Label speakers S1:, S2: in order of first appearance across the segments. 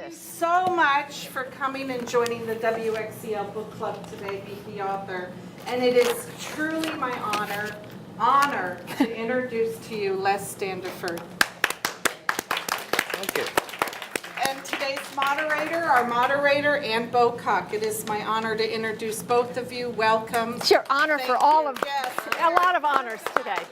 S1: this.
S2: So much for coming and joining the WXEL Book Club today, Meet the Author. And it is truly my honor to introduce to you Les Standiford.
S3: Thank you.
S2: And today's our moderator, Ann Bocock. It is my honor to introduce both of you. Welcome.
S1: It's your honor for all of,
S2: Yes.
S1: a lot of honors today.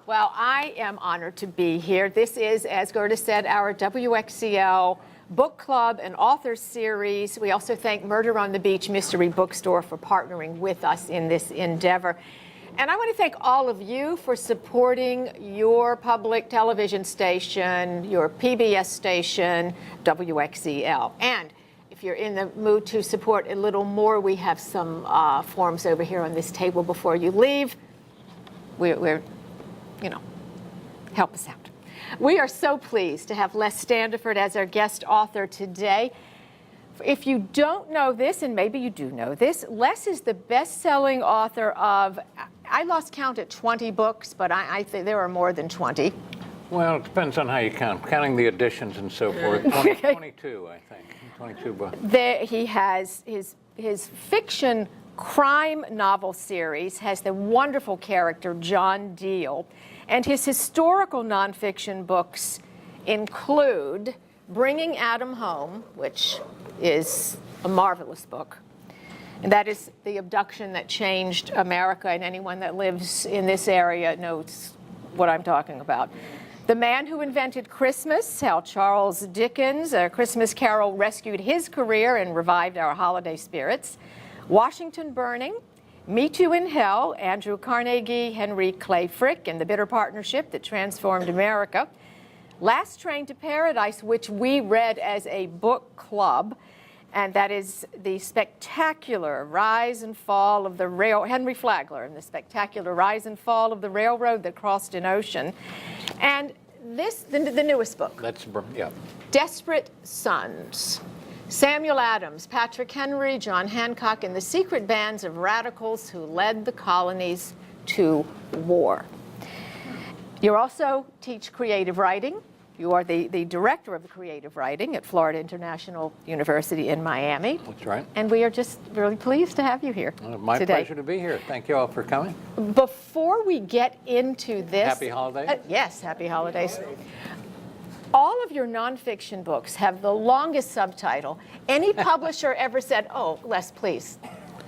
S1: Well, I am honored to be here. This is, as Gerda said, our WXEL Book Club and Author Series. We also thank Murder on the Beach Mystery Bookstore for partnering with us in this endeavor. And I want to thank all of you for supporting your public television station, your PBS station, WXEL. And if you're in the mood to support a little more, we have some forms over here on this table before you leave. We're help us out. We are so pleased to have Les Standiford as our guest author today. If you don't know this, and maybe you do know this, Les is the best-selling author of, I lost count at 20 books, but I think there are more than 20.
S3: Well, it depends on how you count. Counting the editions and so forth, 22, I think. 22 books.
S1: He has his fiction crime novel series has the wonderful character John Deal, and his historical nonfiction books include Bringing Adam Home, which is a marvelous book. And that is the abduction that changed America, and anyone that lives in this area knows what I'm talking about. The Man Who Invented Christmas, how Charles Dickens' A Christmas Carol rescued his career and revived our holiday spirits. Washington Burning, Me Too in Hell, Andrew Carnegie, Henry Clay Frick, and the Bitter Partnership that transformed America. Last Train to Paradise, which we read as a book club, and that is the spectacular rise and fall of the Henry Flagler, and the spectacular rise and fall of the railroad that crossed an ocean. And this, the newest book.
S3: Yeah.
S1: Desperate Sons. Samuel Adams, Patrick Henry, John Hancock, and the secret bands of radicals who led the colonies to war. You also teach creative writing. You are the director of creative writing at Florida International University in Miami.
S3: That's right.
S1: And we are just really pleased to have you here
S3: My
S1: today.
S3: pleasure to be here. Thank you all for coming.
S1: Before we get into this...
S3: Happy holidays.
S1: Yes, happy holidays. All of your nonfiction books have the longest subtitle. Any publisher ever said, oh, Les, please,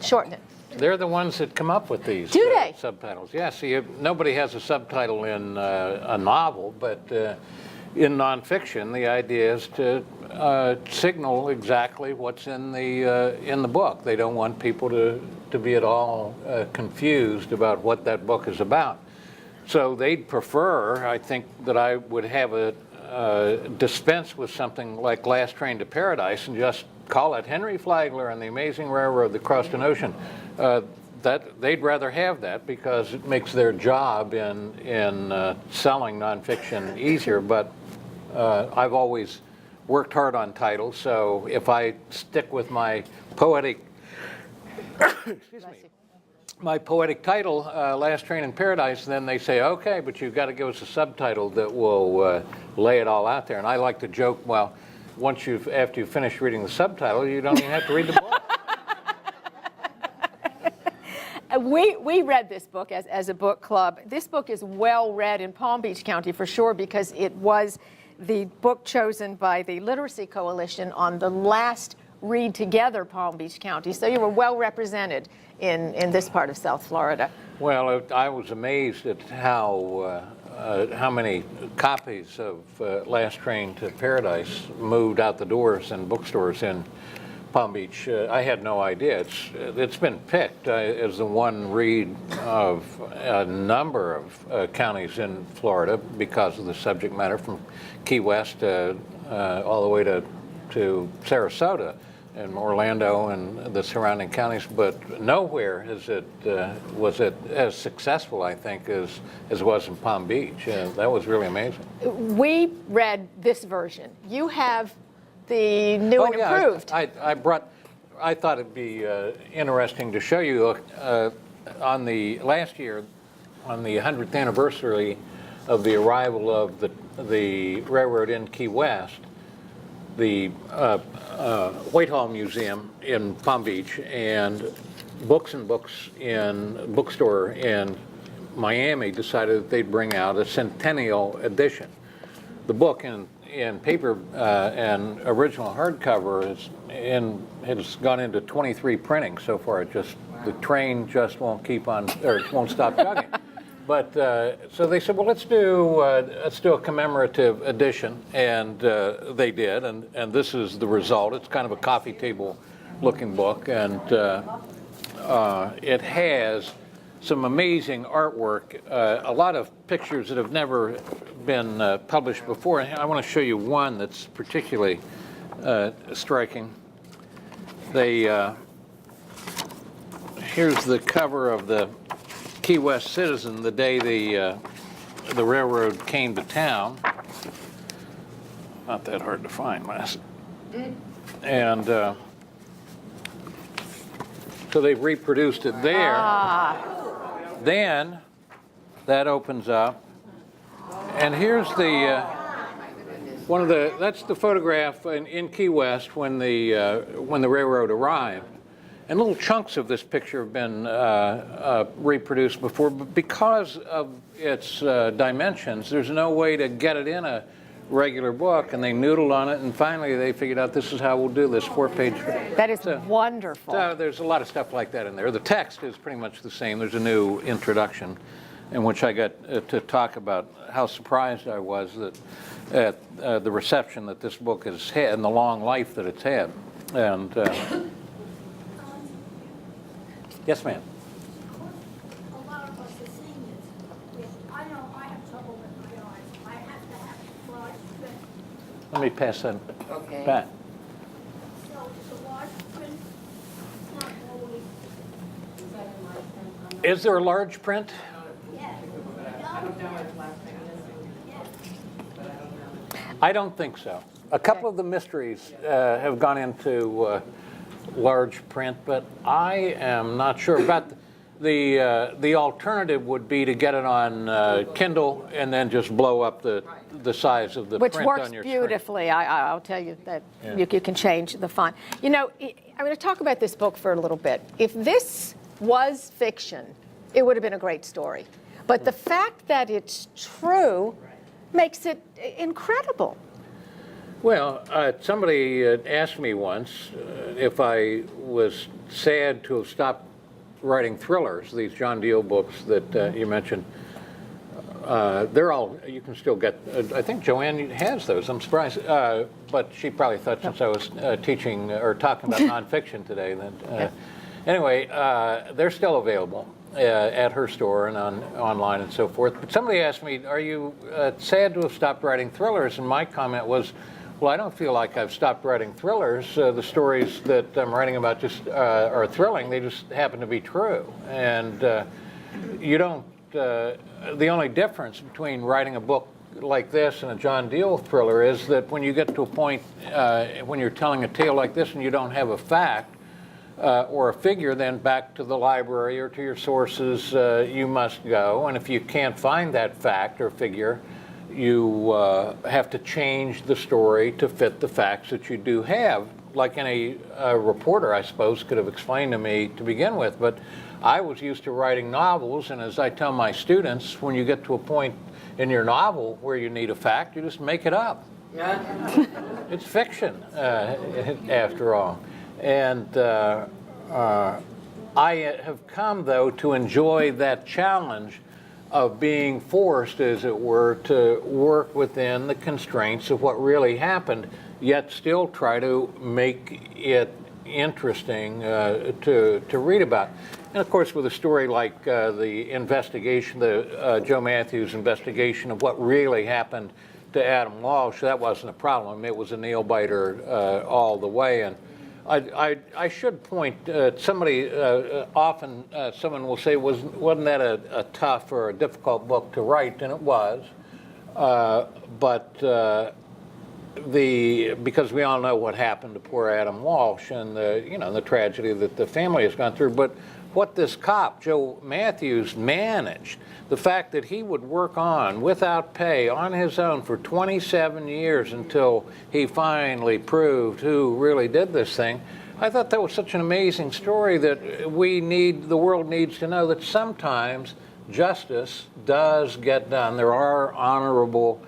S1: shorten it?
S3: They're the ones that come up with these subtitles. Yeah, see, nobody has a subtitle in a novel, but in nonfiction, the idea is to signal exactly what's in the book. They don't want people to be at all confused about what that book is about. So they'd prefer, I think, that I would have a dispense with something like Last Train to Paradise and just call it Henry Flagler and the Amazing Railroad that crossed an ocean. That they'd rather have that because it makes their job in selling nonfiction easier. But I've always worked hard on titles, so if I stick with my poetic excuse me, my poetic title, Last Train in Paradise, then they say, okay, but you've got to give us a subtitle that will lay it all out there. And I like to joke, well, after you finish reading the subtitle, you don't even have to read the book.
S1: We read this book as a book club. This book is well read in Palm Beach County for sure because it was the book chosen by the Literacy Coalition on the last Read Together Palm Beach County. So you were well represented in this part of South Florida.
S3: Well, I was amazed at how many copies of Last Train to Paradise moved out the doors in bookstores in Palm Beach. I had no idea. It's been picked as the one read of a number of counties in Florida because of the subject matter, from Key West all the way to Sarasota and Orlando and the surrounding counties, but nowhere was it as successful, I think, as it was in Palm Beach. That was really amazing.
S1: We read this version. You have the new and improved.
S3: I thought it'd be interesting to show you on the last year, on the 100th anniversary of the arrival of the railroad in Key West. the Whitehall Museum in Palm Beach and Books and Books in Bookstore in Miami decided that they'd bring out a centennial edition. The book in paper and original hardcover has gone into 23 printings so far. The train just won't keep on, or it won't stop chugging. But so they said, well, let's do a commemorative edition, and they did, and this is the result. It's kind of a coffee table looking book, and it has some amazing artwork, a lot of pictures that have never been published before. And I want to show you one that's particularly striking. Here's the cover of the Key West Citizen the day the railroad came to town. Not that hard to find, Les. And so they've reproduced it there. Then that opens up, and here's that's the photograph in Key West when the railroad arrived. And little chunks of this picture have been reproduced before, but because of its dimensions, there's no way to get it in a regular book, and they noodled on it, and finally they figured out this is how we'll do this 4-page.
S1: That is wonderful.
S3: So there's a lot of stuff like that in there. The text is pretty much the same. There's a new introduction in which I got to talk about how surprised I was at the reception that this book has had and the long life that it's had. And yes, ma'am.
S4: A lot of us are seniors. I know I have trouble with my eyes. I have to have large print.
S3: Let me pass that
S5: Okay.
S3: back.
S4: So the large print, not always,
S3: Is there a large print?
S4: yes.
S3: I don't think so. A couple of the mysteries have gone into large print, but I am not sure. But the alternative would be to get it on Kindle and then just blow up the size of the
S1: Which
S3: print
S1: works
S3: on your
S1: beautifully. I'll tell you that you can change the font. You know, I'm going to talk about this book for a little bit. If this was fiction, it would have been a great story. But the fact that it's true makes it incredible.
S3: Well, somebody asked me once if I was sad to have stopped writing thrillers, these John Diehl books that you mentioned. They're all, you can still get, I think Joanne has those, I'm surprised. But she probably thought since I was teaching or talking about nonfiction today that, anyway, they're still available at her store and online and so forth. But somebody asked me, are you sad to have stopped writing thrillers? And my comment was, well, I don't feel like I've stopped writing thrillers. The stories that I'm writing about just are thrilling. They just happen to be true. And you don't, the only difference between writing a book like this and a John Diehl thriller is that when you get to a point when you're telling a tale like this and you don't have a fact or a figure, then back to the library or to your sources you must go. And if you can't find that fact or figure, you have to change the story to fit the facts that you do have, like any reporter, I suppose, could have explained to me to begin with. But I was used to writing novels, and as I tell my students, when you get to a point in your novel where you need a fact, you just make it up. It's fiction, after all. And I have come, though, to enjoy that challenge of being forced, as it were, to work within the constraints of what really happened, yet still try to make it interesting to read about. And of course, with a story like the investigation, the Joe Matthews investigation of what really happened to Adam Walsh, that wasn't a problem. It was a nail biter all the way. And I should point, somebody, often someone will say, wasn't that a tough or a difficult book to write? And it was, because we all know what happened to poor Adam Walsh and the tragedy that the family has gone through. But what this cop, Joe Matthews, managed, the fact that he would work on without pay on his own for 27 years until he finally proved who really did this thing, I thought that was such an amazing story that the world needs to know that sometimes justice does get done. There are honorable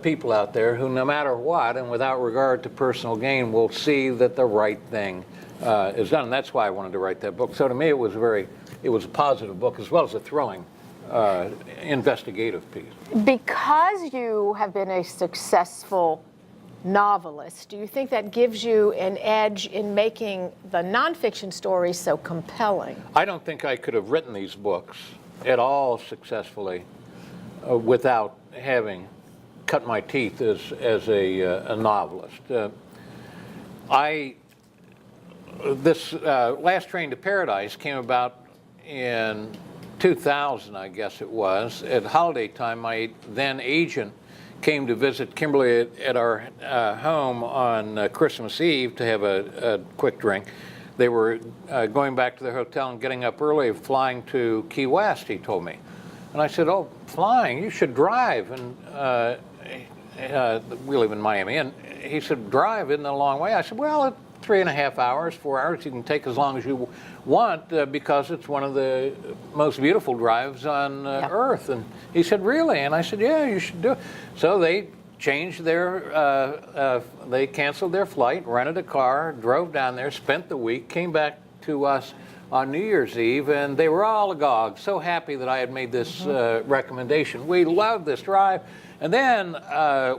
S3: people out there who, no matter what, and without regard to personal gain, will see that the right thing is done. And that's why I wanted to write that book. So to me, it was a positive book as well as a thrilling investigative piece.
S1: Because you have been a successful novelist, do you think that gives you an edge in making the nonfiction stories so compelling?
S3: I don't think I could have written these books at all successful without having cut my teeth as a novelist. This Last Train to Paradise came about in 2000, I guess it was. At holiday time, my then agent came to visit Kimberly at our home on Christmas Eve to have a quick drink. They were going back to their hotel and getting up early, flying to Key West, he told me. And I said, oh, flying, you should drive. And we live in Miami. And he said, drive isn't a long way. I said, well, 3.5 hours, 4 hours, you can take as long as you want because it's one of the most beautiful drives on Earth. And he said, really? And I said, yeah, you should do it. So they changed they canceled their flight, rented a car, drove down there, spent the week, came back to us on New Year's Eve, and they were all agog, so happy that I had made this recommendation. We loved this drive. And then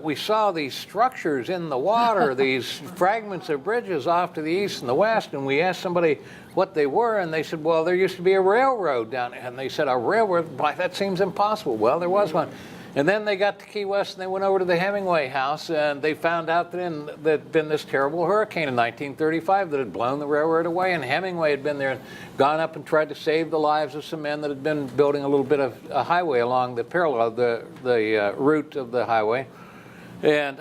S3: we saw these structures in the water, these fragments of bridges off to the east and the west, and we asked somebody what they were, and they said, well, there used to be a railroad down there. And they said, a railroad? That seems impossible. Well, there was one. And then they got to Key West, and they went over to the Hemingway house, and they found out that there'd been this terrible hurricane in 1935 that had blown the railroad away, and Hemingway had been there and gone up and tried to save the lives of some men that had been building a little bit of a highway along the parallel, the route of the highway. And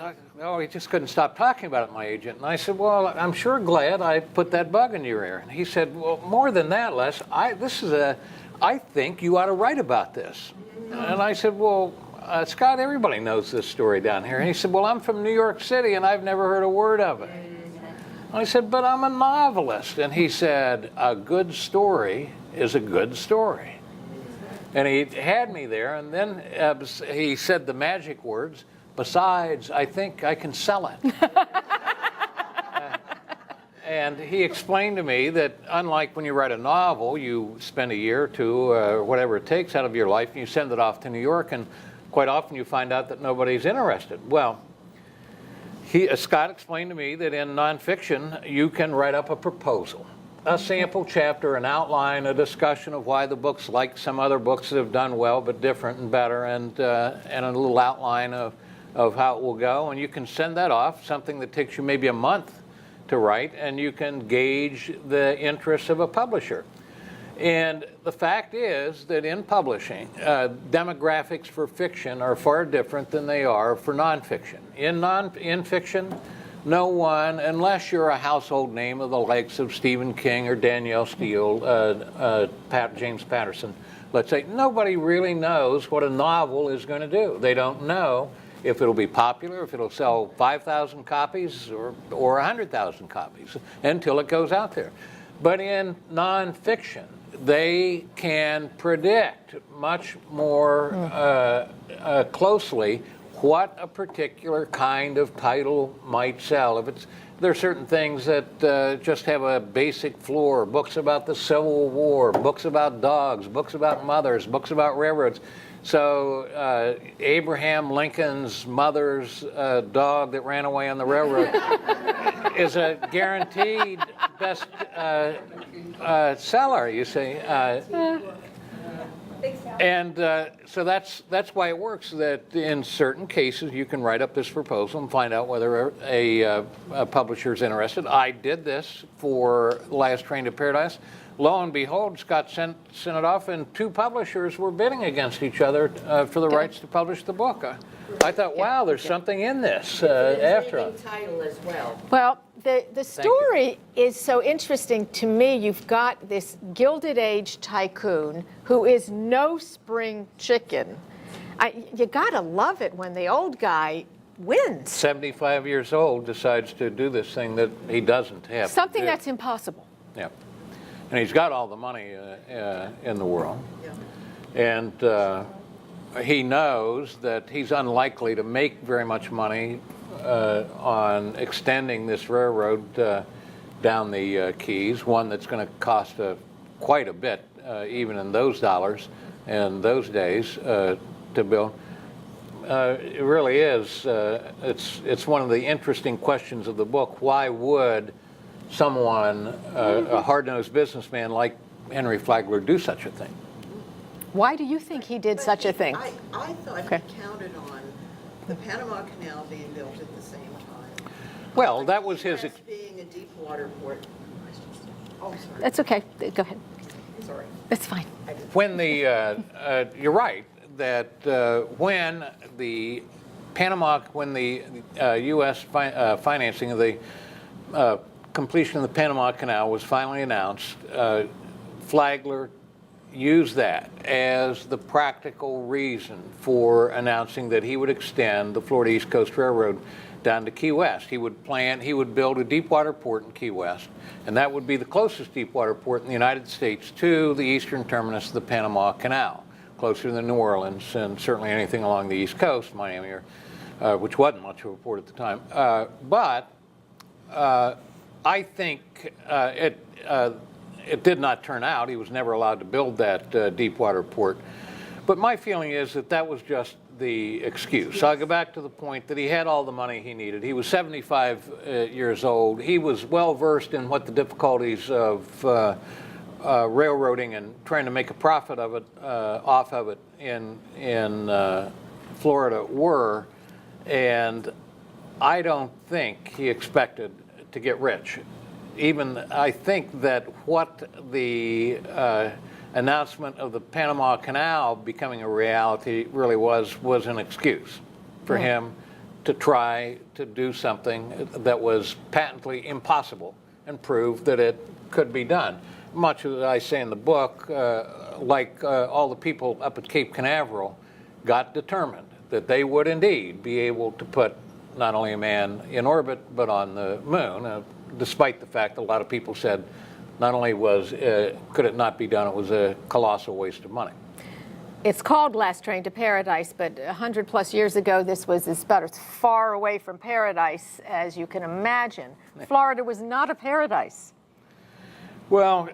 S3: he just couldn't stop talking about it, my agent. And I said, well, I'm sure glad I put that bug in your ear. And he said, well, more than that, Les, I think you ought to write about this. And I said, well, Scott, everybody knows this story down here. And he said, well, I'm from New York City, and I've never heard a word of it. And I said, but I'm a novelist. And he said, a good story is a good story. And he had me there, and then he said the magic words, besides, I think I can sell it. And he explained to me that unlike when you write a novel, you spend a year or two, or whatever it takes out of your life, and you send it off to New York, and quite often you find out that nobody's interested. Well, Scott explained to me that in nonfiction, you can write up a proposal, a sample chapter, an outline, a discussion of why the book's like some other books that have done well but different and better, and a little outline of how it will go. And you can send that off, something that takes you maybe a month to write, and you can gauge the interest of a publisher. And the fact is that in publishing, demographics for fiction are far different than they are for nonfiction. In fiction, no one, unless you're a household name of the likes of Stephen King or Danielle Steele, James Patterson, let's say, nobody really knows what a novel is going to do. They don't know if it'll be popular, if it'll sell 5,000 copies or 100,000 copies until it goes out there. But in nonfiction, they can predict much more closely what a particular kind of title might sell. There are certain things that just have a basic floor, books about the Civil War, books about dogs, books about mothers, books about railroads. So Abraham Lincoln's mother's dog that ran away on the railroad is a guaranteed best seller, you see. And so that's why it works, that in certain cases you can write up this proposal and find out whether a publisher is interested. I did this for Last Train to Paradise. lo and behold, Scott sent it off, and 2 publishers were bidding against each other for the rights to publish the book. I thought, wow, there's something in this after all.
S5: Title as well.
S1: Well, the story is so interesting to me. You've got this Gilded Age tycoon who is no spring chicken. You gotta love it when the old guy wins.
S3: 75 years old, decides to do this thing that he doesn't have
S1: Something
S3: to do.
S1: that's impossible.
S3: Yeah. And he's got all the money in the world.
S5: Yeah.
S3: And he knows that he's unlikely to make very much money on extending this railroad down the Keys, one that's going to cost quite a bit, even in those dollars and those days, to build. It really is. It's one of the interesting questions of the book. Why would someone, a hard-nosed businessman like Henry Flagler, do such a thing?
S1: Why do you think he did such a thing?
S5: I thought
S1: Okay.
S5: he counted on the Panama Canal being built at the same time.
S3: Well, that was his.
S5: Key West being a deep water port. Oh, sorry.
S1: That's okay. Go ahead.
S5: Sorry.
S1: That's fine.
S3: When the you're right that when the U.S. financing of the completion of the Panama Canal was finally announced, Flagler used that as the practical reason for announcing that he would extend the Florida East Coast Railroad down to Key West. He would build a deep water port in Key West, and that would be the closest deep water port in the United States to the eastern terminus of the Panama Canal, closer than New Orleans and certainly anything along the East Coast, Miami, which wasn't much of a port at the time. But I think it did not turn out. He was never allowed to build that deep water port. But my feeling is that that was just the excuse. So I go back to the point that he had all the money he needed. He was 75 years old. He was well versed in what the difficulties of railroading and trying to make a profit of it, off of it in Florida were. And I don't think he expected to get rich. Even I think that what the announcement of the Panama Canal becoming a reality really was an excuse for him to try to do something that was patently impossible and prove that it could be done. Much as I say in the book, like all the people up at Cape Canaveral got determined that they would indeed be able to put not only a man in orbit but on the moon, despite the fact that a lot of people said not only could it not be done, it was a colossal waste of money.
S1: It's called Last Train to Paradise, but 100+ years ago, this was about as far away from paradise as you can imagine. Florida was not a paradise.
S3: Well,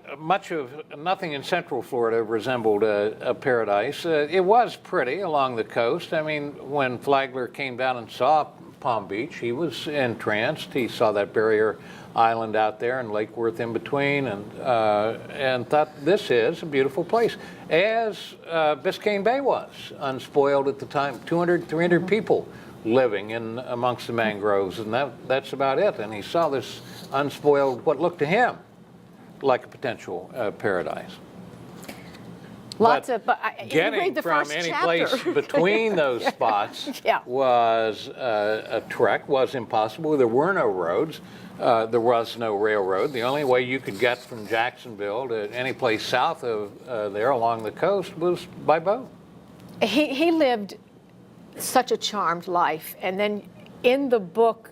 S3: nothing in Central Florida resembled a paradise. It was pretty along the coast. I mean, when Flagler came down and saw Palm Beach, he was entranced. He saw that barrier island out there and Lake Worth in between, and thought this is a beautiful place, as Biscayne Bay was, unspoiled at the time. 200, 300 people living in amongst the mangroves, and that's about it. And he saw this unspoiled, what looked to him like a potential paradise. Getting from any place between those spots was a trek, was impossible. There were no roads. There was no railroad. The only way you could get from Jacksonville to any place south of there along the coast was by boat.
S1: He lived such a charmed life. And then in the book,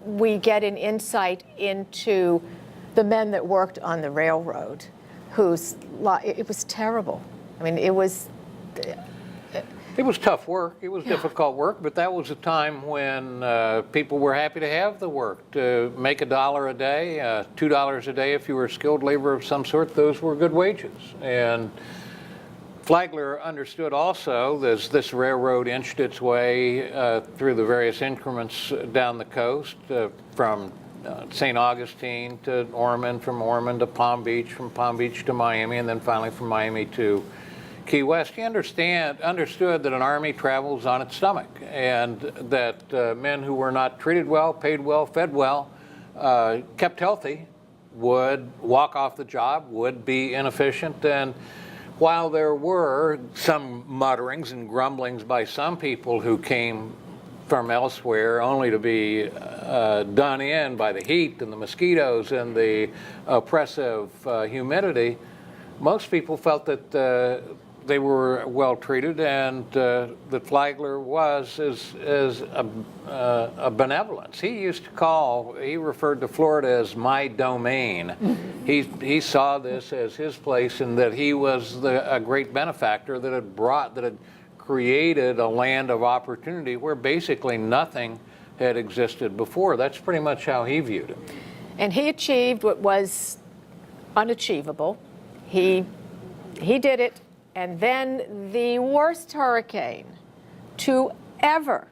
S1: we get an insight into the men that worked on the railroad, it was terrible. I mean, it was
S3: tough work. It was difficult work, but that was a time when people were happy to have the work. To make $1 a day, $2 a day if you were a skilled laborer of some sort, those were good wages. And Flagler understood also as this railroad inched its way through the various increments down the coast, from St. Augustine to Ormond, from Ormond to Palm Beach, from Palm Beach to Miami, and then finally from Miami to Key West. He understood that an army travels on its stomach, and that men who were not treated well, paid well, fed well, kept healthy, would walk off the job, would be inefficient. And while there were some mutterings and grumblings by some people who came from elsewhere only to be done in by the heat and the mosquitoes and the oppressive humidity, most people felt that they were well treated, and that Flagler was as a benevolence. He referred to Florida as my domain. He saw this as his place, and that he was a great benefactor that had created a land of opportunity where basically nothing had existed before. That's pretty much how he viewed it.
S1: And he achieved what was unachievable. He did it, and then the worst hurricane to ever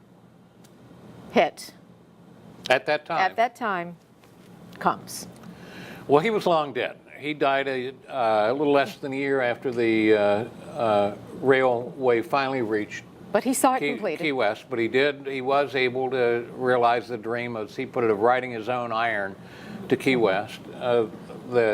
S1: hit
S3: At that time
S1: comes.
S3: Well, he was long dead. He died a little less than a year after the railway finally reached
S1: But he saw it completed.
S3: Key West. But he was able to realize the dream, as he put it, of riding his own iron to Key West.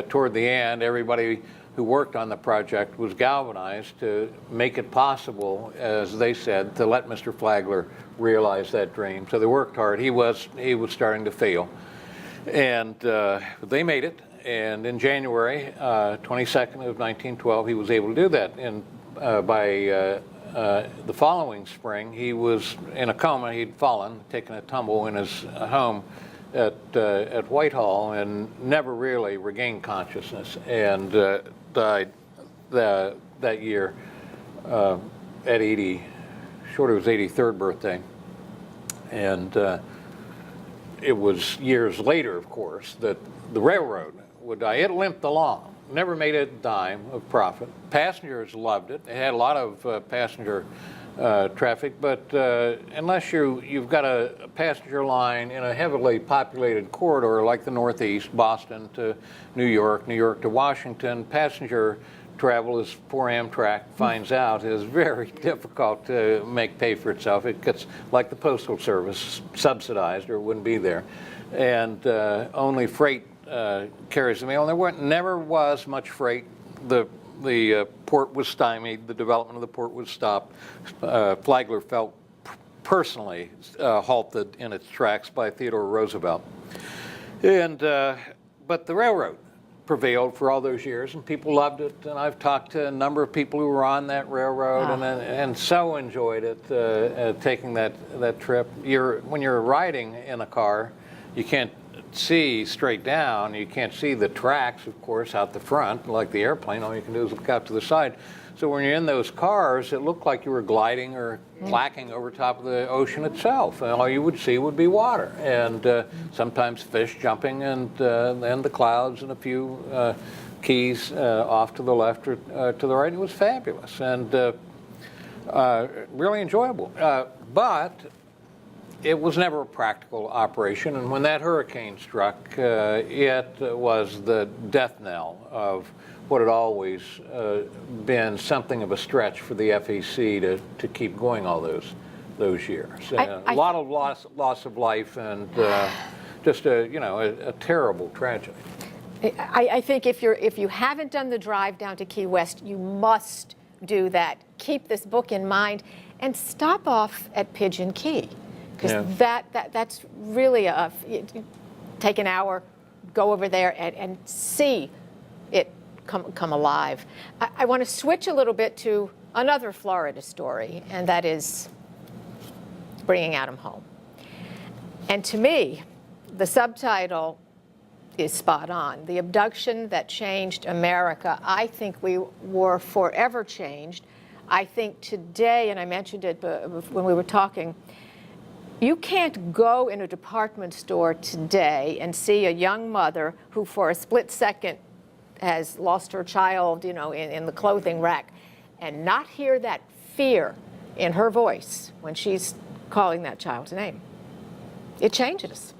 S3: Toward the end, everybody who worked on the project was galvanized to make it possible, as they said, to let Mr. Flagler realize that dream. So they worked hard. He was starting to fail. And they made it. And in January 22nd of 1912, he was able to do that. And by the following spring, he was in a coma. He'd fallen, taken a tumble in his home at Whitehall, and never really regained consciousness, and died that year at 80, short of his 83rd birthday. And it was years later, of course, that the railroad would die. It limped along, never made a dime of profit. Passengers loved it. It had a lot of passenger traffic, but unless you've got a passenger line in a heavily populated corridor like the Northeast, Boston to New York, New York to Washington, passenger travel, as poor Amtrak finds out, is very difficult to make pay for itself. It gets, like the Postal Service, subsidized, or it wouldn't be there. And only freight carries the mail. And there never was much freight. The port was stymied. The development of the port was stopped. Flagler felt personally halted in its tracks by Theodore Roosevelt. And but the railroad prevailed for all those years, and people loved it. And I've talked to a number of people who were on that railroad and so enjoyed it, taking that trip. When you're riding in a car, you can't see straight down. You can't see the tracks, of course, out the front, like the airplane. All you can do is look out to the side. So when you're in those cars, it looked like you were gliding or clacking over top of the ocean itself. And all you would see would be water, and sometimes fish jumping, and then the clouds and a few keys off to the left or to the right. It was fabulous and really enjoyable. But it was never a practical operation, and when that hurricane struck, it was the death knell of what had always been something of a stretch for the FEC to keep going all those years. A lot of loss of life, and just a terrible tragedy.
S1: I think if you haven't done the drive down to Key West, you must do that. Keep this book in mind and stop off at Pigeon Key. Because that's really take an hour, go over there and see it come alive. I want to switch a little bit to another Florida story, and that is Bringing Adam Home. And to me, the subtitle is spot on. The abduction that changed America. I think we were forever changed. I think today, and I mentioned it when we were talking, you can't go in a department store today and see a young mother who for a split second has lost her child, in the clothing rack, and not hear that fear in her voice when she's calling that child's name. It changes us.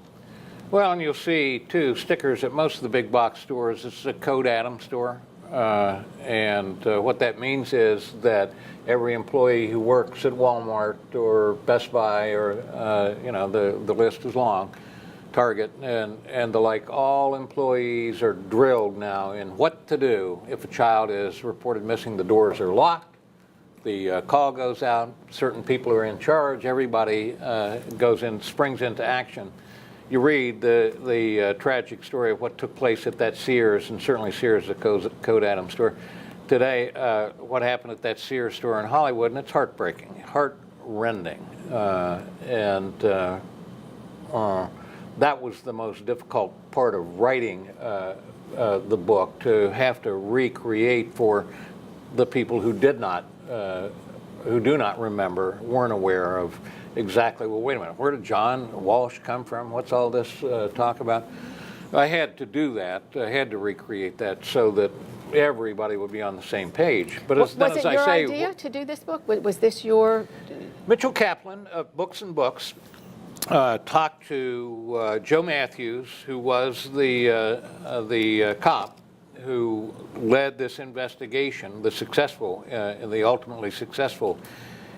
S3: Well, and you'll see, too, stickers at most of the big box stores. This is a Code Adam store. And what that means is that every employee who works at Walmart or Best Buy, or the list is long, Target and the like, all employees are drilled now in what to do if a child is reported missing. The doors are locked, the call goes out, certain people are in charge, everybody springs into action. You read the tragic story of what took place at that Sears, and certainly Sears, the Code Adam store. Today, what happened at that Sears store in Hollywood, and it's heartbreaking, heart-rending. That was the most difficult part of writing the book, to have to recreate for the people who do not remember, weren't aware of exactly, well, wait a minute, where did John Walsh come from? What's all this talk about? I had to do that. I had to recreate that so that everybody would be on the same page. But
S1: Was it your idea to do this book? Was this your...
S3: Mitchell Kaplan of Books and Books talked to Joe Matthews, who was the cop who led this investigation, the ultimately successful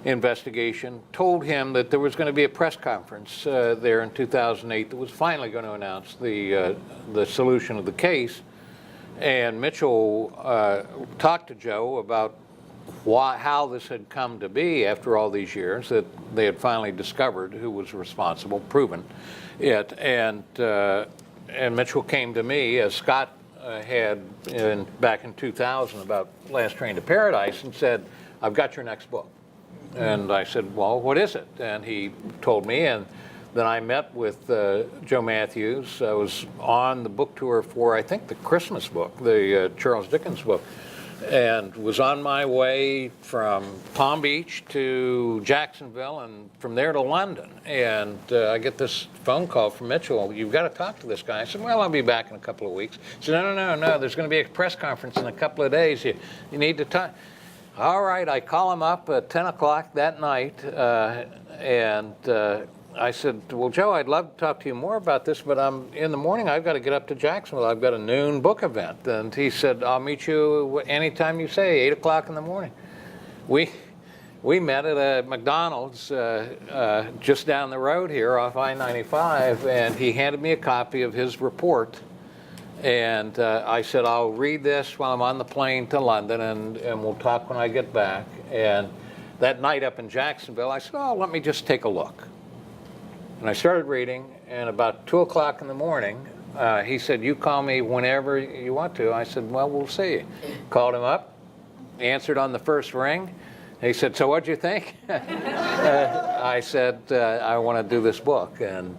S3: investigation, told him that there was going to be a press conference there in 2008 that was finally going to announce the solution of the case. And Mitchell talked to Joe about how this had come to be after all these years, that they had finally discovered who was responsible, proven it. And Mitchell came to me, as Scott had back in 2000 about Last Train to Paradise, and said, I've got your next book. And I said, well, what is it? And he told me, and then I met with Joe Matthews. I was on the book tour for, I think, the Christmas book, the Charles Dickens book, and was on my way from Palm Beach to Jacksonville and from there to London. And I get this phone call from Mitchell, you've got to talk to this guy. I said, well, I'll be back in a couple of weeks. He said, no, there's going to be a press conference in a couple of days. You need to talk. All right, I call him up at 10 o'clock that night, and I said, well, Joe, I'd love to talk to you more about this, but in the morning I've got to get up to Jacksonville. I've got a noon book event. And he said, I'll meet you anytime you say, 8 o'clock in the morning. We met at a McDonald's just down the road here off I-95, and he handed me a copy of his report. And I said, I'll read this while I'm on the plane to London, and we'll talk when I get back. And that night up in Jacksonville, I said, oh, let me just take a look. And I started reading, and about 2 o'clock in the morning, he said, you call me whenever you want to. I said, well, we'll see. Called him up, answered on the first ring. He said, so what'd you think? I said, I want to do this book. And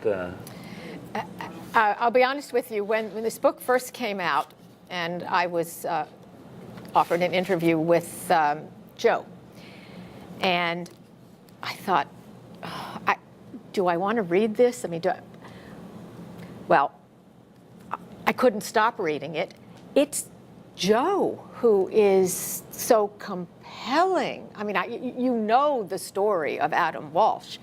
S1: I'll be honest with you, when this book first came out, and I was offered an interview with Joe, and I thought, do I want to read this? I mean, well, I couldn't stop reading it. It's Joe who is so compelling. I mean, you know the story of Adam Walsh,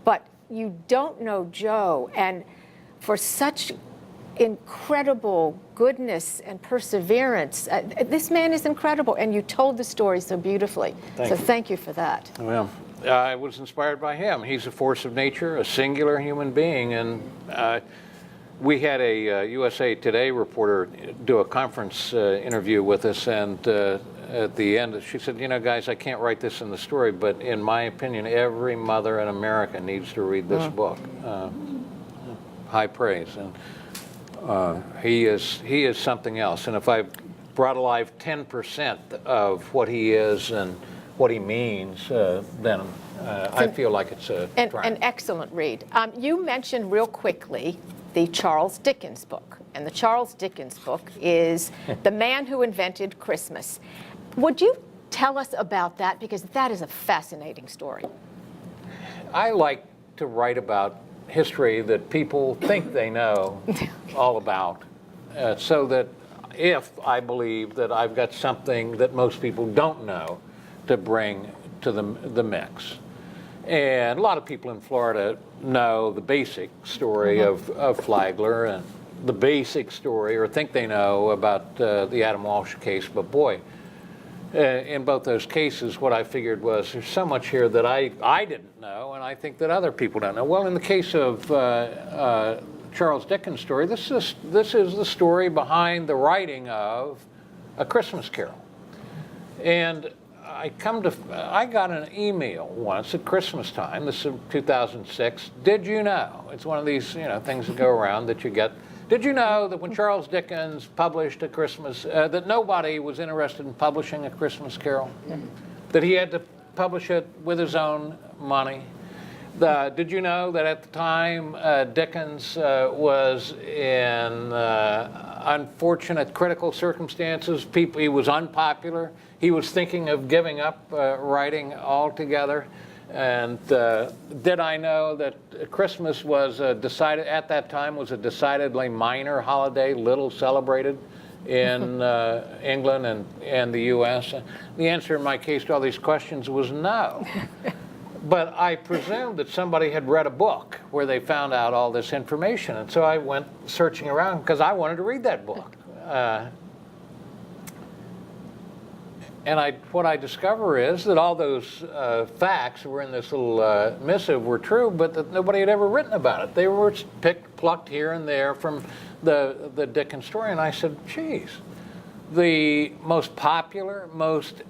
S1: but you don't know Joe. And for such incredible goodness and perseverance, this man is incredible, and you told the story so beautifully. Thank you for that.
S3: Well, I was inspired by him. He's a force of nature, a singular human being, and we had a USA Today reporter do a conference interview with us, and at the end she said, you know, guys, I can't write this in the story, but in my opinion, every mother in America needs to read this book. High praise, and he is something else. And if I brought alive 10% of what he is and what he means, then I feel like it's an
S1: excellent read. You mentioned real quickly the Charles Dickens book, and the Charles Dickens book is The Man Who Invented Christmas. Would you tell us about that, because that is a fascinating story?
S3: I like to write about history that people think they know all about, so that if I believe that I've got something that most people don't know to bring to the mix. And a lot of people in Florida know the basic story of Flagler, and the basic story, or think they know about the Adam Walsh case, but boy, in both those cases, what I figured was there's so much here that I didn't know, and I think that other people don't know. Well, in the case of Charles Dickens story. This is the story behind the writing of A Christmas Carol. And I got an email once at Christmas time. This is 2006. Did you know? It's one of these things that go around that you get. Did you know that when Charles Dickens published A Christmas, that nobody was interested in publishing A Christmas Carol? That he had to publish it with his own money? Did you know that at the time Dickens was in unfortunate critical circumstances? He was unpopular. He was thinking of giving up writing altogether. And did I know that Christmas was at that time was a decidedly minor holiday, little celebrated in England and the U.S.? The answer in my case to all these questions was no. But I presumed that somebody had read a book where they found out all this information. And so I went searching around because I wanted to read that book. And what I discover is that all those facts that were in this little missive were true, but that nobody had ever written about it. They were plucked here and there from the Dickens story. And I said, geez, the most popular, most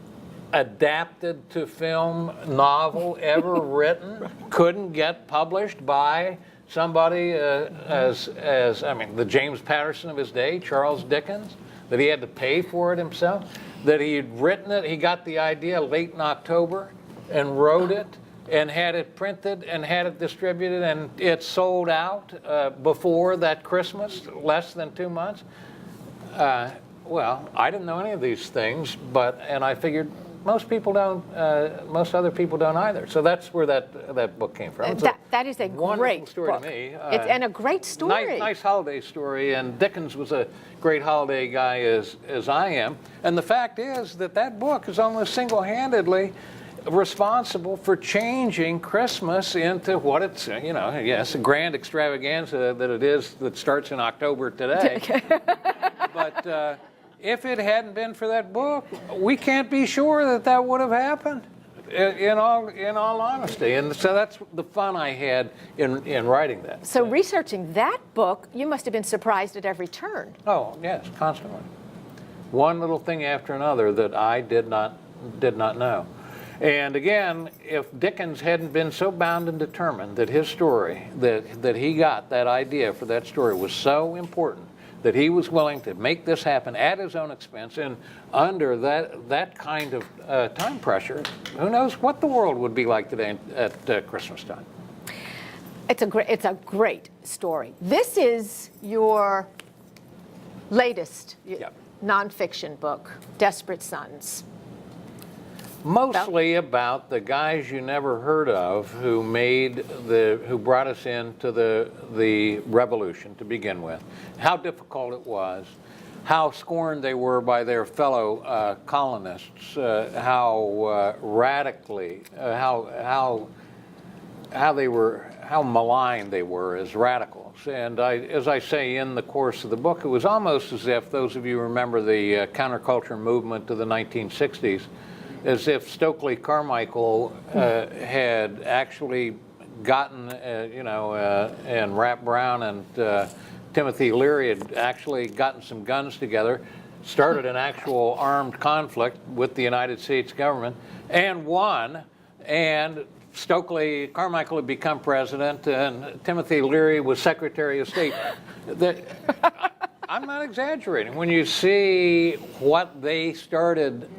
S3: adapted to film novel ever written couldn't get published by somebody the James Patterson of his day, Charles Dickens, that he had to pay for it himself, that he had written it, he got the idea late in October and wrote it and had it printed and had it distributed and it sold out before that Christmas, less than 2 months. Well, I didn't know any of these things, and I figured most people don't. Most other people don't either. So that's where that book came from.
S1: That is a
S3: wonderful
S1: great
S3: story
S1: book.
S3: to me.
S1: And a great story.
S3: Nice holiday story. And Dickens was a great holiday guy as I am. And the fact is that book is almost single-handedly responsible for changing Christmas into what it's, yes, a grand extravaganza that it is that starts in October today. But if it hadn't been for that book, we can't be sure that would have happened, in all honesty. And so that's the fun I had in writing that.
S1: So researching that book, you must have been surprised at every turn.
S3: Oh, yes, constantly. One little thing after another that I did not know. And again, if Dickens hadn't been so bound and determined that his story, that he got that idea for that story was so important, that he was willing to make this happen at his own expense and under that kind of time pressure, who knows what the world would be like today at Christmas time.
S1: It's a great story. This is your latest nonfiction book, Desperate Sons.
S3: Mostly about the guys you never heard of who brought us into the revolution to begin with. How difficult it was, how scorned they were by their fellow colonists, how radically, how maligned they were as radicals. And as I say in the course of the book, it was almost as if, those of you who remember the counterculture movement of the 1960s, as if Stokely Carmichael had actually gotten, and Rap Brown and Timothy Leary had actually gotten some guns together, started an actual armed conflict with the United States government, and won, and Stokely Carmichael had become president, and Timothy Leary was Secretary of State. I'm not exaggerating. When you see what they started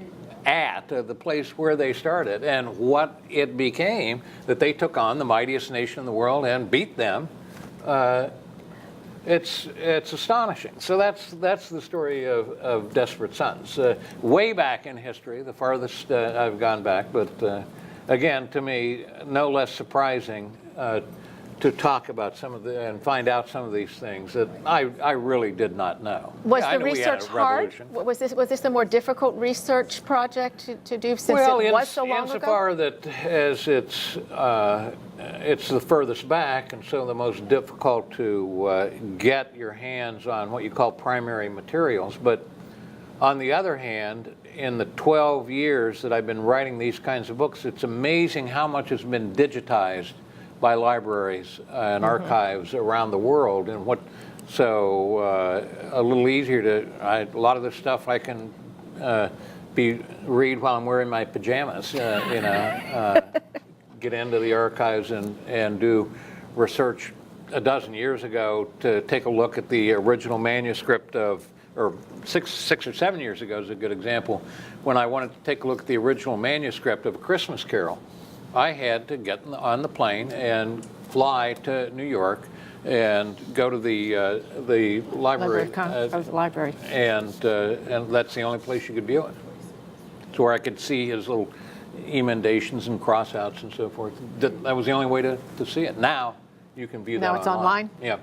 S3: at, the place where they started, and what it became, that they took on the mightiest nation in the world and beat them, it's astonishing. So that's the story of Desperate Sons. Way back in history, the farthest I've gone back, but again, to me, no less surprising to talk about and find out some of these things that I really did not know.
S1: Was the research hard? Was this a more difficult research project to do since it was so long ago?
S3: Insofar that as it's the furthest back, and so the most difficult to get your hands on what you call primary materials. But on the other hand, in the 12 years that I've been writing these kinds of books, it's amazing how much has been digitized by libraries and archives around the world, and a little easier a lot of the stuff I can read while I'm wearing my pajamas, get into the archives and do research. A dozen years ago, to take a look at the original manuscript or 6 or 7 years ago is a good example, when I wanted to take a look at the original manuscript of A Christmas Carol. I had to get on the plane and fly to New York and go to the library.
S1: Library.
S3: And that's the only place you could view it. It's where I could see his little emendations and crossouts and so forth. That was the only way to see it. Now you can view that
S1: Now it's online?
S3: Yeah.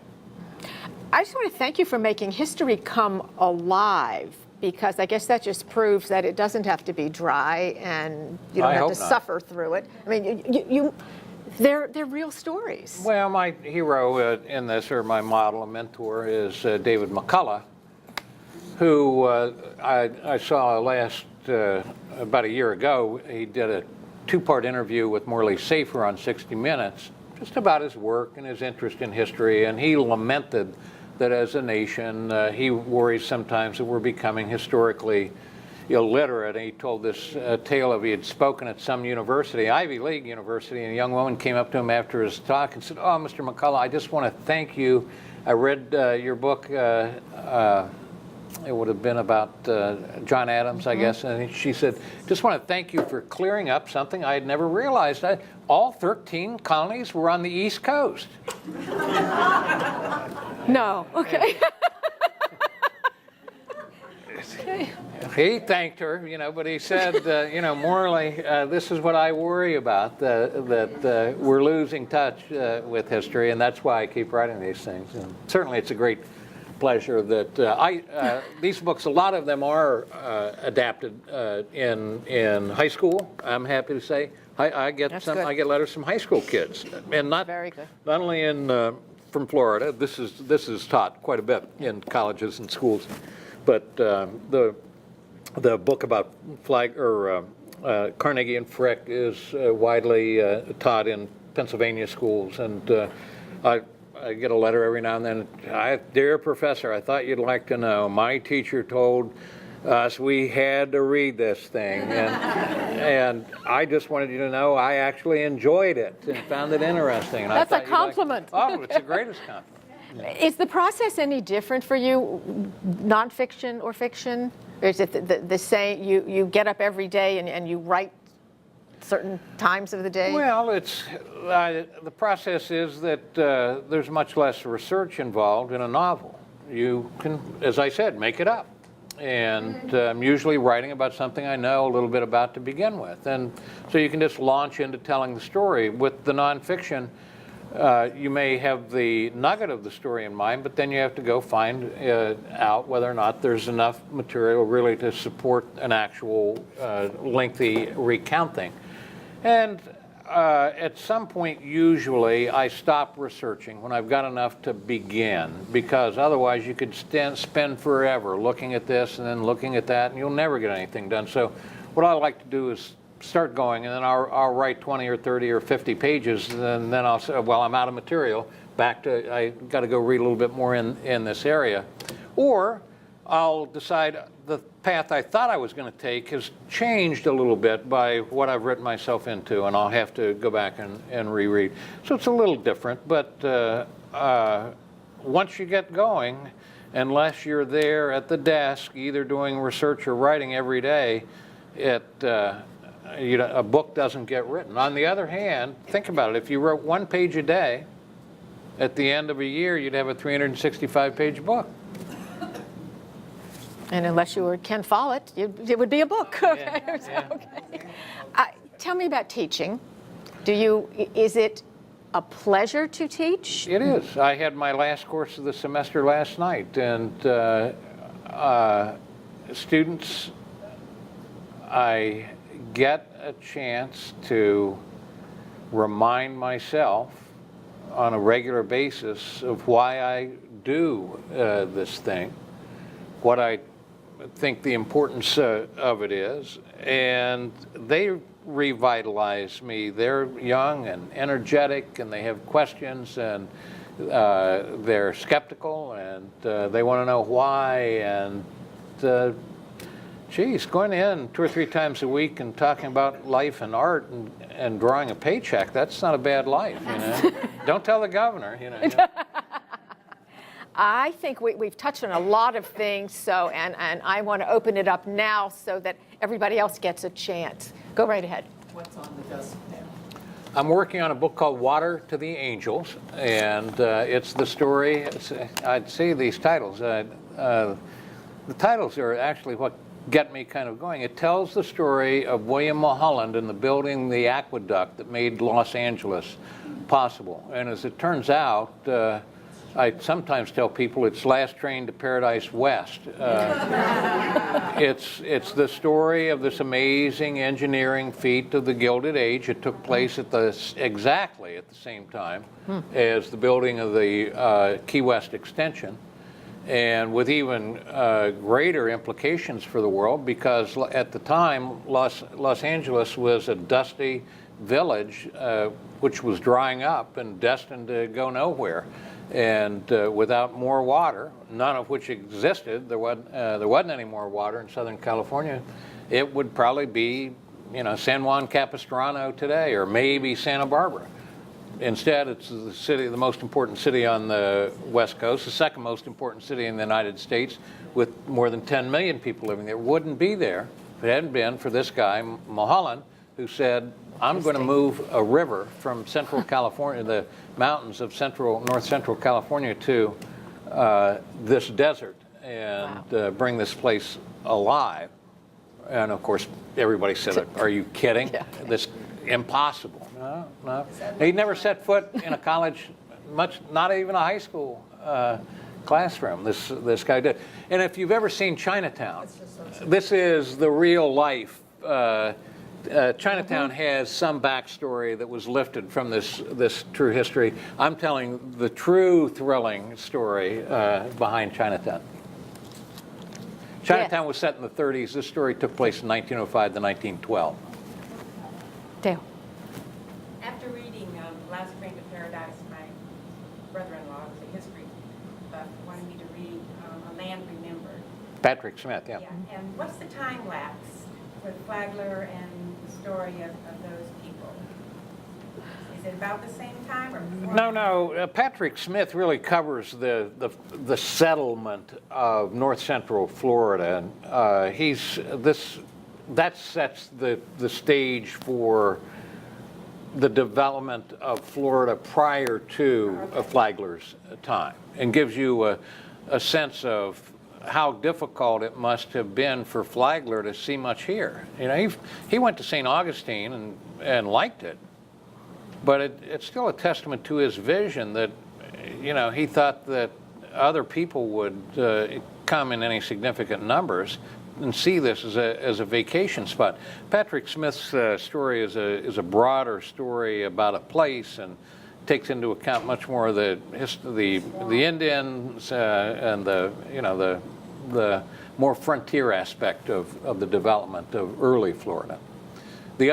S1: I just want to thank you for making history come alive, because I guess that just proves that it doesn't have to be dry and you don't have to suffer through it. I mean, they're real stories.
S3: Well, my hero in this, or my model, a mentor, is David McCullough, who I saw about a year ago. He did a 2-part interview with Morley Safer on 60 Minutes, just about his work and his interest in history, and he lamented that as a nation, he worries sometimes that we're becoming historically illiterate. And he told this tale of he had spoken at some university, Ivy League university, and a young woman came up to him after his talk and said, "Oh, Mr. McCullough, I just want to thank you. I read your book, it would have been about John Adams, I guess," and she said, "Just want to thank you for clearing up something I had never realized. All 13 colonies were on the East Coast."
S1: No, okay.
S3: He thanked her, but he said, Morley, this is what I worry about, that we're losing touch with history, and that's why I keep writing these things. And certainly it's a great pleasure that these books, a lot of them are adapted in high school, I'm happy to say. I get letters from high school kids, and not only from Florida. This is taught quite a bit in colleges and schools, but the book about Carnegie and Frick is widely taught in Pennsylvania schools, and I get a letter every now and then. "Dear Professor, I thought you'd like to know. My teacher told us we had to read this thing, and I just wanted you to know I actually enjoyed it and found it interesting." And
S1: That's a compliment.
S3: It's the greatest compliment.
S1: Is the process any different for you, nonfiction or fiction? Or is it the same? You get up every day and you write certain times of the day?
S3: Well, the process is that there's much less research involved in a novel. You can, as I said, make it up. And I'm usually writing about something I know a little bit about to begin with. And so you can just launch into telling the story. With the nonfiction, you may have the nugget of the story in mind, but then you have to go find out whether or not there's enough material really to support an actual lengthy recounting. And at some point, usually, I stop researching when I've got enough to begin, because otherwise you could spend forever looking at this and then looking at that, and you'll never get anything done. So what I like to do is start going, and then I'll write 20 or 30 or 50 pages, and then I'll say, well, I'm out of material, I got to go read a little bit more in this area. Or I'll decide the path I thought I was going to take has changed a little bit by what I've written myself into, and I'll have to go back and reread. So it's a little different, but once you get going, unless you're there at the desk either doing research or writing every day, a book doesn't get written. On the other hand, think about it. If you wrote 1 page a day, at the end of a year, you'd have a 365-page book.
S1: And unless you were Ken Follett, it would be a book. Okay.
S3: Yeah.
S1: Okay. Tell me about teaching. Is it a pleasure to teach?
S3: It is. I had my last course of the semester last night, and students, I get a chance to remind myself on a regular basis of why I do this thing, what I think the importance of it is, and they revitalize me. They're young and energetic, and they have questions, and they're skeptical, and they want to know why, and geez, going in 2 or 3 times a week and talking about life and art and drawing a paycheck, that's not a bad life, you know. Don't tell the governor, you know.
S1: I think we've touched on a lot of things, so and I want to open it up now so that everybody else gets a chance. Go right ahead.
S5: What's on the desk now?
S3: I'm working on a book called Water to the Angels, and it's the story. I'd say these titles. The titles are actually what get me kind of going. It tells the story of William Mulholland and the building the aqueduct that made Los Angeles possible. And as it turns out, I sometimes tell people it's Last Train to Paradise West. It's the story of this amazing engineering feat of the Gilded Age. It took place at exactly at the same time as the building of the Key West extension, and with even greater implications for the world, because at the time Los Angeles was a dusty village which was drying up and destined to go nowhere. And without more water, none of which existed, there wasn't any more water in Southern California, it would probably be, you know, San Juan Capistrano today, or maybe Santa Barbara. Instead, it's the most important city on the West Coast, the second most important city in the United States, with more than 10 million people living there. It wouldn't be there if it hadn't been for this guy, Mulholland, who said, I'm going to move a river from Central California, the mountains of North Central California, to this desert, and bring this place alive. And of course, everybody said, are you kidding?
S1: Yeah.
S3: This impossible. No. He'd never set foot in a college, not even a high school classroom. This guy did. And if you've ever seen Chinatown, this is the real life. Chinatown has some backstory that was lifted from this true history. I'm telling the true thrilling story behind Chinatown. Chinatown was set in the 30s. This story took place in 1905 to 1912.
S1: Dale.
S6: After reading Last Train to Paradise, my brother-in-law, who's a history buff, wanted me to read A Land Remembered.
S3: Patrick Smith, yeah.
S6: And what's the time lapse with Flagler and the story of those people? Is it about the same time or before?
S3: No. Patrick Smith really covers the settlement of North Central Florida. That sets the stage for the development of Florida prior to Flagler's time, and gives you a sense of how difficult it must have been for Flagler to see much here. You know, he went to St. Augustine and liked it, but it's still a testament to his vision that, you know, he thought that other people would come in any significant numbers and see this as a vacation spot. Patrick Smith's story is a broader story about a place, and takes into account much more of the Indians and the more frontier aspect of the development of early Florida. The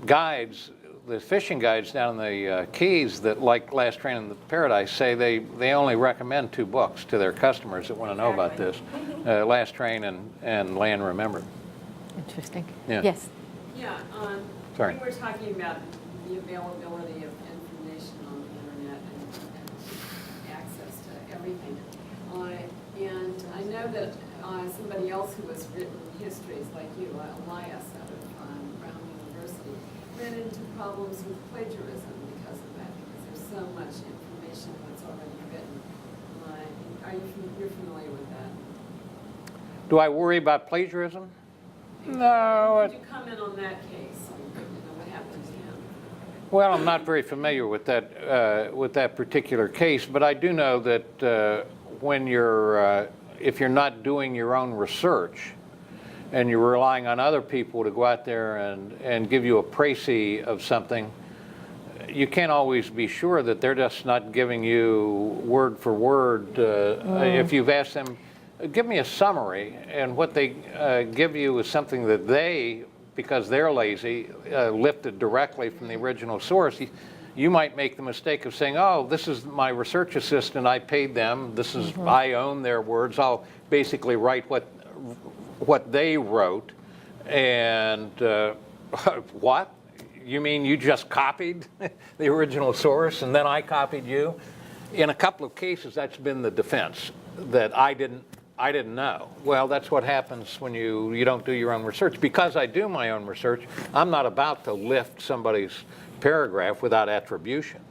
S3: guides, the fishing guides down in the Keys that like Last Train in the Paradise say they only recommend 2 books to their customers that want to know about this: Last Train and Land Remembered.
S1: Interesting.
S3: Yeah.
S1: Yes.
S7: Yeah,
S3: Sorry.
S7: we were talking about the availability of information on the internet and access to everything. And I know that somebody else who has written histories like you, Elias out of Brown University, ran into problems with plagiarism because of that, because there's so much information that's already written. You're familiar with that?
S3: Do I worry about plagiarism? No.
S7: Could you comment on that case? What happened to him?
S3: Well, I'm not very familiar with that particular case, but I do know that when if you're not doing your own research and you're relying on other people to go out there and give you a précis of something, you can't always be sure that they're just not giving you word for word. If you've asked them, give me a summary, and what they give you is something that they, because they're lazy, lifted directly from the original source, you might make the mistake of saying, oh, this is my research assistant, I paid them, this is, I own their words, I'll basically write what they wrote, and what? You mean you just copied the original source and then I copied you? In a couple of cases, that's been the defense, that I didn't know. Well, that's what happens when you don't do your own research. Because I do my own research, I'm not about to lift somebody's paragraph without attribution.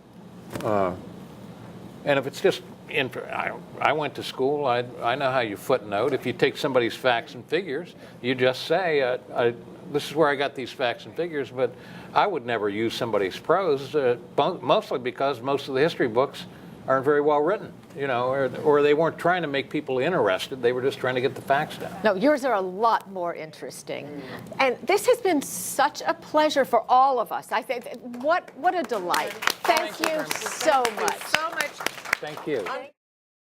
S3: And if it's just, I went to school, I know how you footnote. If you take somebody's facts and figures, you just say, this is where I got these facts and figures, but I would never use somebody's prose, mostly because most of the history books aren't very well written, you know, or they weren't trying to make people interested, they were just trying to get the facts down.
S1: No, yours are a lot more interesting. And this has been such a pleasure for all of us. I think, what a delight. Thank you so much.
S2: So much.
S3: Thank you.